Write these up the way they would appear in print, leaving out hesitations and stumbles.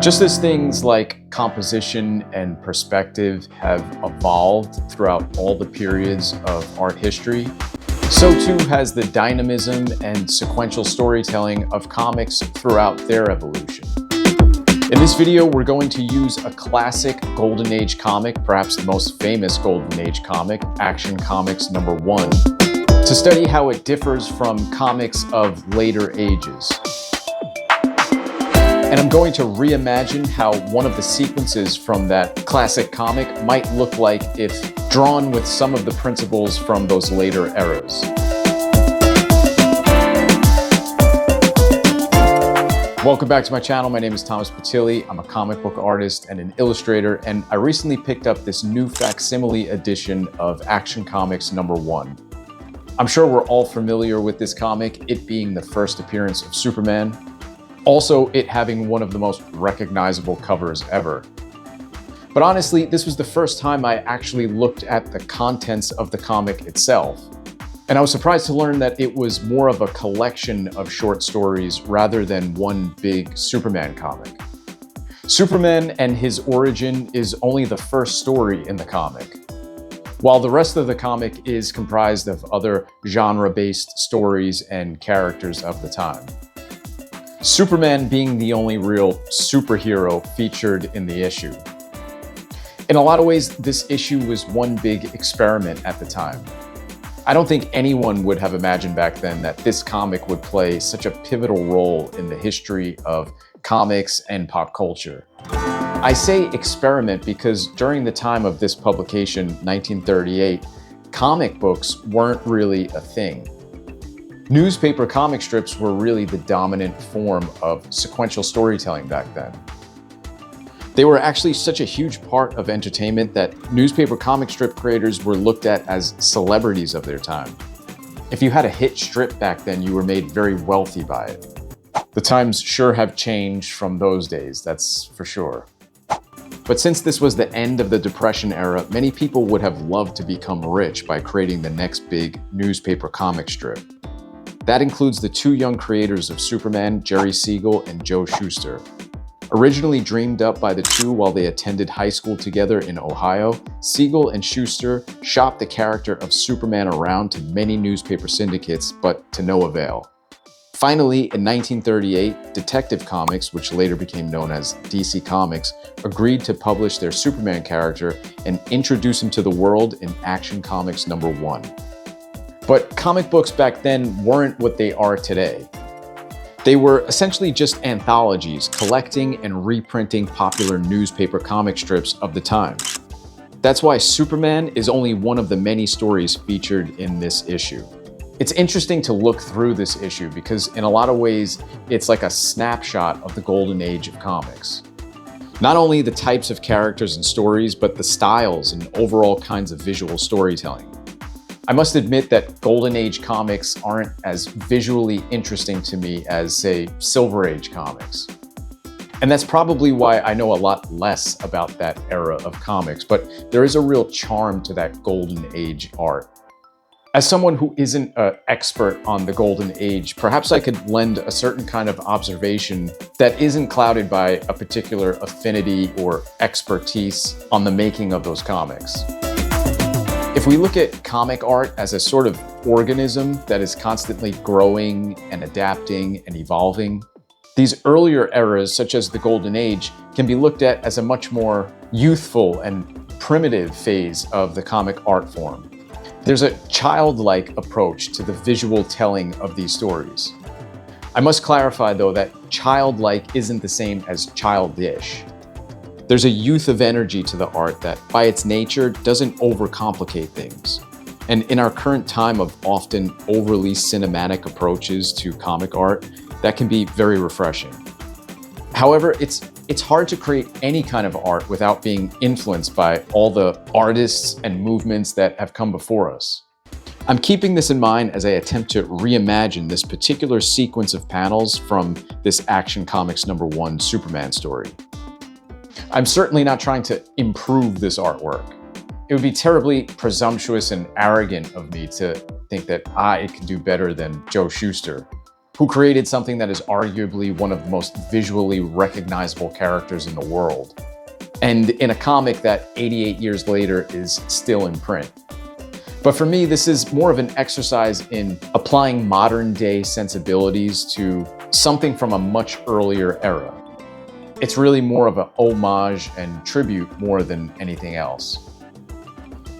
Just as things like composition and perspective have evolved throughout all the periods of art history, so too has the dynamism and sequential storytelling of comics throughout their evolution. In this video, we're going to use a classic Golden Age comic, perhaps the most famous Golden Age comic, Action Comics #1, to study how it differs from comics of later ages. And I'm going to reimagine how one of the sequences from that classic comic might look like if drawn with some of the principles from those later eras. Welcome back to my channel. My name is Thomas Patilli. I'm a comic book artist and an illustrator, and I recently picked up this new facsimile edition of Action Comics #1. I'm sure we're all familiar with this comic, it being the first appearance of Superman. Also, it having one of the most recognizable covers ever. But honestly, this was the first time I actually looked at the contents of the comic itself. And I was surprised to learn that it was more of a collection of short stories rather than one big Superman comic. Superman and his origin is only the first story in the comic, while the rest of the comic is comprised of other genre-based stories and characters of the time. Superman being the only real superhero featured in the issue. In a lot of ways, this issue was one big experiment at the time. I don't think anyone would have imagined back then that this comic would play such a pivotal role in the history of comics and pop culture. I say experiment because during the time of this publication, 1938, comic books weren't really a thing. Newspaper comic strips were really the dominant form of sequential storytelling back then. They were actually such a huge part of entertainment that newspaper comic strip creators were looked at as celebrities of their time. If you had a hit strip back then, you were made very wealthy by it. The times sure have changed from those days, that's for sure. But since this was the end of the Depression era, many people would have loved to become rich by creating the next big newspaper comic strip. That includes the two young creators of Superman, Jerry Siegel and Joe Shuster. Originally dreamed up by the two while they attended high school together in Ohio, Siegel and Shuster shopped the character of Superman around to many newspaper syndicates, but to no avail. Finally, in 1938, Detective Comics, which later became known as DC Comics, agreed to publish their Superman character and introduce him to the world in Action Comics #1. But comic books back then weren't what they are today. They were essentially just anthologies, collecting and reprinting popular newspaper comic strips of the time. That's why Superman is only one of the many stories featured in this issue. It's interesting to look through this issue because in a lot of ways, it's like a snapshot of the golden age of comics. Not only the types of characters and stories, but the styles and overall kinds of visual storytelling. I must admit that Golden Age comics aren't as visually interesting to me as, say, Silver Age comics. And that's probably why I know a lot less about that era of comics, but there is a real charm to that Golden Age art. As someone who isn't an expert on the Golden Age, perhaps I could lend a certain kind of observation that isn't clouded by a particular affinity or expertise on the making of those comics. If we look at comic art as a sort of organism that is constantly growing and adapting and evolving, these earlier eras, such as the Golden Age, can be looked at as a much more youthful and primitive phase of the comic art form. There's a childlike approach to the visual telling of these stories. I must clarify, though, that childlike isn't the same as childish. There's a youth of energy to the art that, by its nature, doesn't overcomplicate things. And in our current time of often overly cinematic approaches to comic art, that can be very refreshing. However, it's hard to create any kind of art without being influenced by all the artists and movements that have come before us. I'm keeping this in mind as I attempt to reimagine this particular sequence of panels from this Action Comics #1 Superman story. I'm certainly not trying to improve this artwork. It would be terribly presumptuous and arrogant of me to think that I can do better than Joe Shuster, who created something that is arguably one of the most visually recognizable characters in the world, and in a comic that 88 years later is still in print. But for me, this is more of an exercise in applying modern day sensibilities to something from a much earlier era. It's really more of an homage and tribute more than anything else.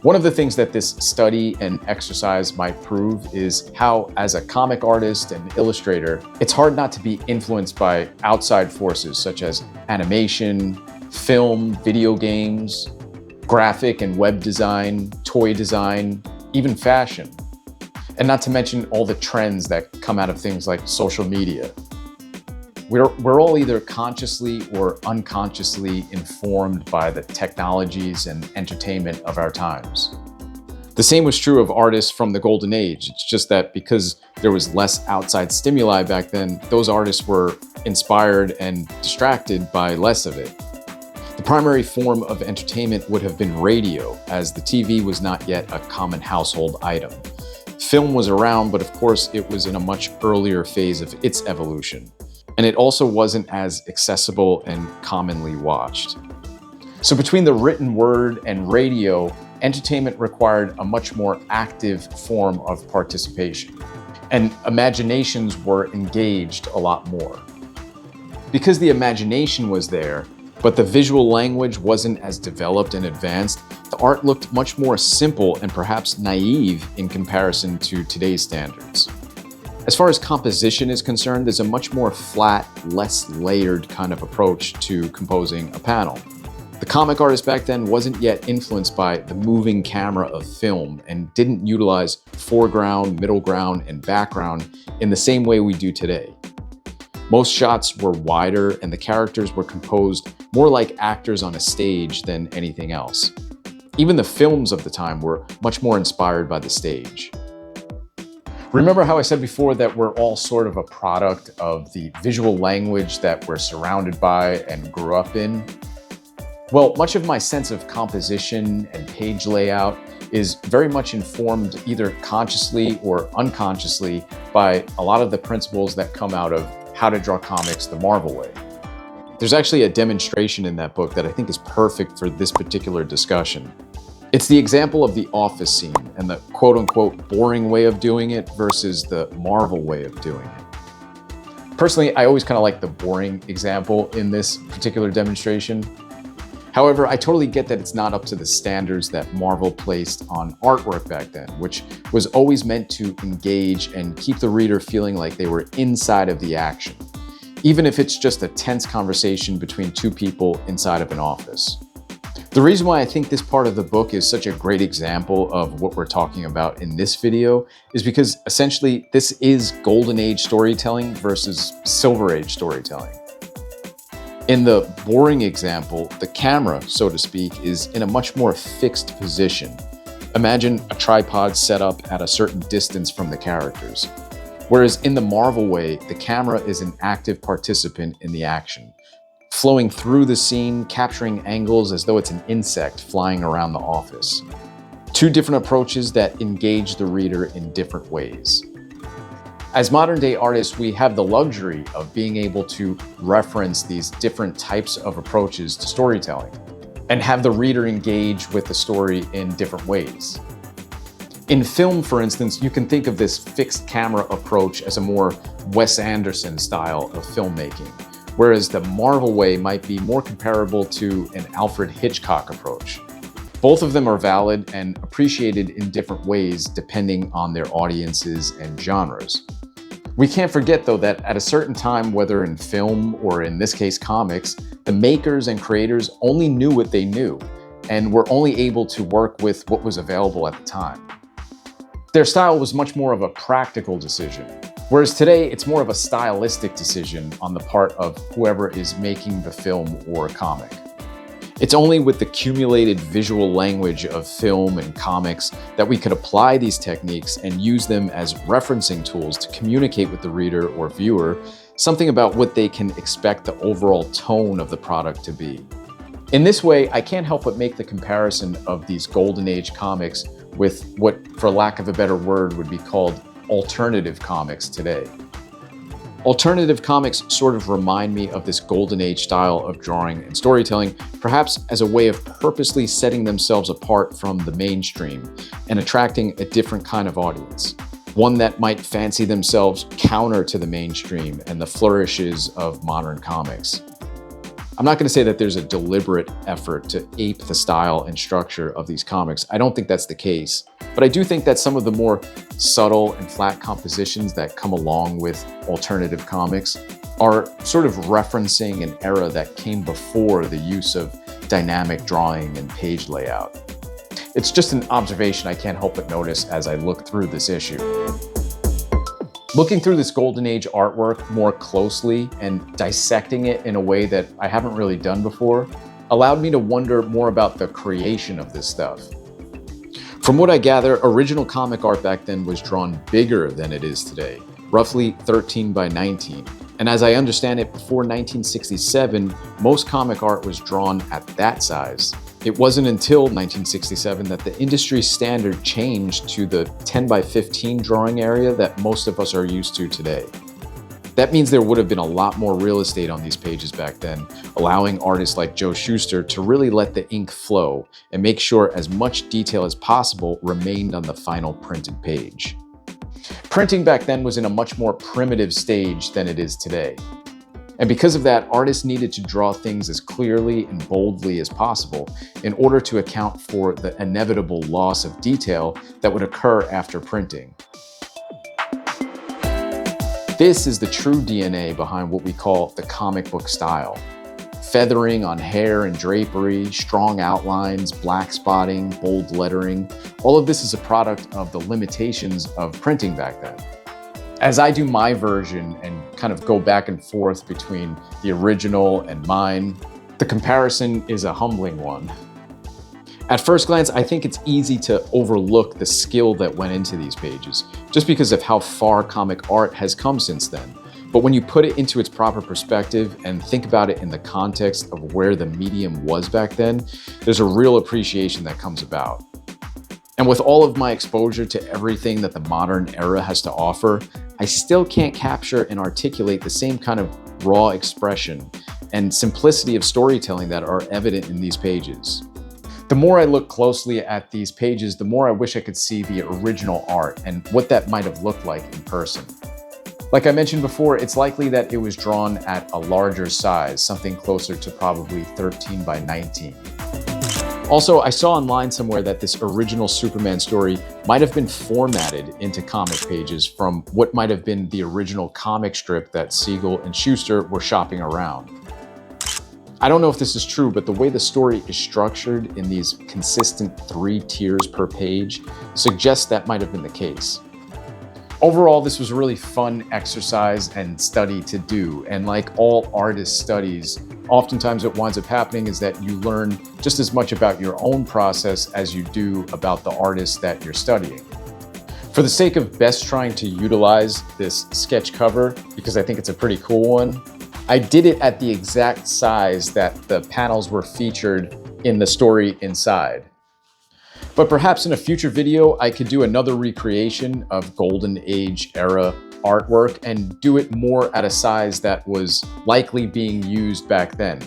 One of the things that this study and exercise might prove is how, as a comic artist and illustrator, it's hard not to be influenced by outside forces such as animation, film, video games, graphic and web design, toy design, even fashion. And not to mention all the trends that come out of things like social media. We're all either consciously or unconsciously informed by the technologies and entertainment of our times. The same was true of artists from the Golden Age. It's just that because there was less outside stimuli back then, those artists were inspired and distracted by less of it. The primary form of entertainment would have been radio, as the TV was not yet a common household item. Film was around, but of course it was in a much earlier phase of its evolution. And it also wasn't as accessible and commonly watched. So between the written word and radio, entertainment required a much more active form of participation, and imaginations were engaged a lot more. Because the imagination was there, but the visual language wasn't as developed and advanced, the art looked much more simple and perhaps naive in comparison to today's standards. As far as composition is concerned, there's a much more flat, less layered kind of approach to composing a panel. The comic artist back then wasn't yet influenced by the moving camera of film and didn't utilize foreground, middle ground, and background in the same way we do today. Most shots were wider and the characters were composed more like actors on a stage than anything else. Even the films of the time were much more inspired by the stage. Remember how I said before that we're all sort of a product of the visual language that we're surrounded by and grew up in? Well, much of my sense of composition and page layout is very much informed either consciously or unconsciously by a lot of the principles that come out of How to Draw Comics the Marvel Way. There's actually a demonstration in that book that I think is perfect for this particular discussion. It's the example of the office scene and the quote-unquote boring way of doing it versus the Marvel way of doing it. Personally, I always kind of like the boring example in this particular demonstration. However, I totally get that it's not up to the standards that Marvel placed on artwork back then, which was always meant to engage and keep the reader feeling like they were inside of the action, even if it's just a tense conversation between two people inside of an office. The reason why I think this part of the book is such a great example of what we're talking about in this video is because essentially this is Golden Age storytelling versus Silver Age storytelling. In the boring example, the camera, so to speak, is in a much more fixed position. Imagine a tripod set up at a certain distance from the characters. Whereas in the Marvel way, the camera is an active participant in the action, flowing through the scene, capturing angles as though it's an insect flying around the office. Two different approaches that engage the reader in different ways. As modern day artists, we have the luxury of being able to reference these different types of approaches to storytelling and have the reader engage with the story in different ways. In film, for instance, you can think of this fixed camera approach as a more Wes Anderson style of filmmaking, whereas the Marvel way might be more comparable to an Alfred Hitchcock approach. Both of them are valid and appreciated in different ways depending on their audiences and genres. We can't forget though that at a certain time, whether in film or in this case comics, the makers and creators only knew what they knew and were only able to work with what was available at the time. Their style was much more of a practical decision, whereas today it's more of a stylistic decision on the part of whoever is making the film or comic. It's only with the accumulated visual language of film and comics that we could apply these techniques and use them as referencing tools to communicate with the reader or viewer something about what they can expect the overall tone of the product to be. In this way, I can't help but make the comparison of these Golden Age comics with what, for lack of a better word, would be called alternative comics today. Alternative comics sort of remind me of this golden age style of drawing and storytelling, perhaps as a way of purposely setting themselves apart from the mainstream and attracting a different kind of audience. One that might fancy themselves counter to the mainstream and the flourishes of modern comics. I'm not going to say that there's a deliberate effort to ape the style and structure of these comics. I don't think that's the case. But I do think that some of the more subtle and flat compositions that come along with alternative comics are sort of referencing an era that came before the use of dynamic drawing and page layout. It's just an observation I can't help but notice as I look through this issue. Looking through this golden age artwork more closely and dissecting it in a way that I haven't really done before allowed me to wonder more about the creation of this stuff. From what I gather, original comic art back then was drawn bigger than it is today, roughly 13 by 19. And as I understand it, before 1967, most comic art was drawn at that size. It wasn't until 1967 that the industry standard changed to the 10 by 15 drawing area that most of us are used to today. That means there would have been a lot more real estate on these pages back then, allowing artists like Joe Shuster to really let the ink flow and make sure as much detail as possible remained on the final printed page. Printing back then was in a much more primitive stage than it is today. And because of that, artists needed to draw things as clearly and boldly as possible in order to account for the inevitable loss of detail that would occur after printing. This is the true DNA behind what we call the comic book style. Feathering on hair and drapery, strong outlines, black spotting, bold lettering. All of this is a product of the limitations of printing back then. As I do my version and kind of go back and forth between the original and mine, the comparison is a humbling one. At first glance, I think it's easy to overlook the skill that went into these pages, just because of how far comic art has come since then. But when you put it into its proper perspective and think about it in the context of where the medium was back then, there's a real appreciation that comes about. And with all of my exposure to everything that the modern era has to offer, I still can't capture and articulate the same kind of raw expression and simplicity of storytelling that are evident in these pages. The more I look closely at these pages, the more I wish I could see the original art and what that might have looked like in person. Like I mentioned before, it's likely that it was drawn at a larger size, something closer to probably 13 by 19. Also, I saw online somewhere that this original Superman story might have been formatted into comic pages from what might have been the original comic strip that Siegel and Shuster were shopping around. I don't know if this is true, but the way the story is structured in these consistent 3 tiers per page suggests that might have been the case. Overall, this was a really fun exercise and study to do. And like all artist studies, oftentimes what winds up happening is that you learn just as much about your own process as you do about the artist that you're studying. For the sake of best trying to utilize this sketch cover, because I think it's a pretty cool one, I did it at the exact size that the panels were featured in the story inside. But perhaps in a future video, I could do another recreation of Golden Age era artwork and do it more at a size that was likely being used back then.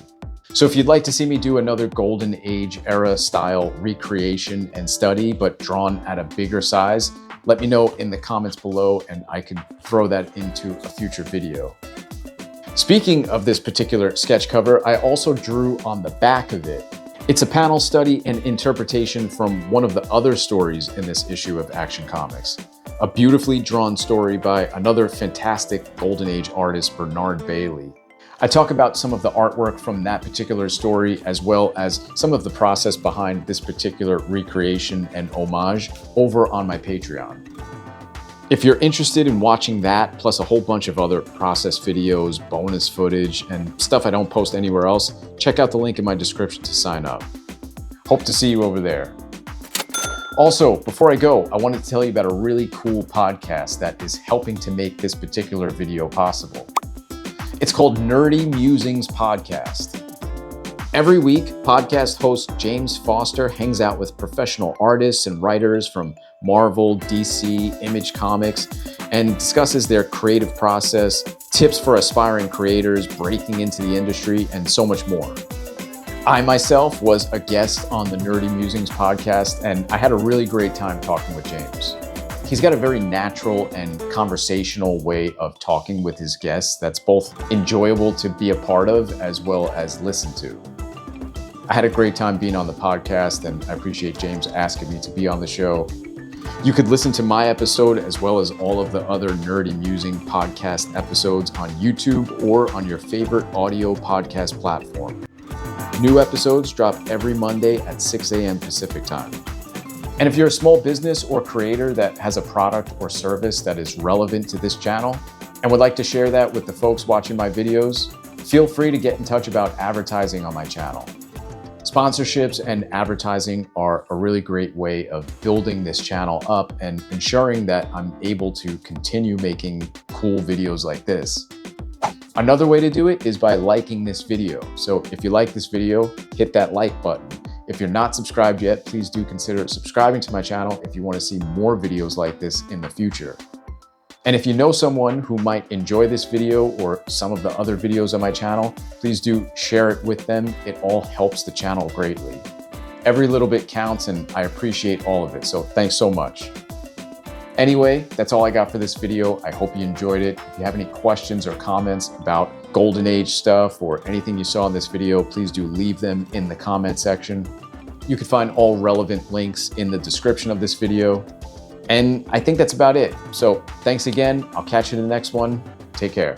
So if you'd like to see me do another Golden Age era style recreation and study, but drawn at a bigger size, let me know in the comments below and I can throw that into a future video. Speaking of this particular sketch cover, I also drew on the back of it. It's a panel study and interpretation from one of the other stories in this issue of Action Comics. A beautifully drawn story by another fantastic Golden Age artist, Bernard Bailey. I talk about some of the artwork from that particular story, as well as some of the process behind this particular recreation and homage over on my Patreon. If you're interested in watching that, plus a whole bunch of other process videos, bonus footage, and stuff I don't post anywhere else, check out the link in my description to sign up. Hope to see you over there. Also, before I go, I wanted to tell you about a really cool podcast that is helping to make this particular video possible. It's called Nerdy Musings Podcast. Every week, podcast host James Foster hangs out with professional artists and writers from Marvel, DC, Image Comics, and discusses their creative process, tips for aspiring creators, breaking into the industry, and so much more. I myself was a guest on the Nerdy Musings podcast, and I had a really great time talking with James. He's got a very natural and conversational way of talking with his guests that's both enjoyable to be a part of as well as listen to. I had a great time being on the podcast, and I appreciate James asking me to be on the show. You could listen to my episode as well as all of the other Nerdy Musing podcast episodes on YouTube or on your favorite audio podcast platform. New episodes drop every Monday at 6 a.m. Pacific time. And if you're a small business or creator that has a product or service that is relevant to this channel and would like to share that with the folks watching my videos, feel free to get in touch about advertising on my channel. Sponsorships and advertising are a really great way of building this channel up and ensuring that I'm able to continue making cool videos like this. Another way to do it is by liking this video. So if you like this video, hit that like button. If you're not subscribed yet, please do consider subscribing to my channel if you want to see more videos like this in the future. And if you know someone who might enjoy this video or some of the other videos on my channel, please do share it with them. It all helps the channel greatly. Every little bit counts, and I appreciate all of it, so thanks so much. Anyway, that's all I got for this video. I hope you enjoyed it. If you have any questions or comments about Golden Age stuff or anything you saw in this video, please do leave them in the comment section. You can find all relevant links in the description of this video. And I think that's about it. So thanks again. I'll catch you in the next one. Take care.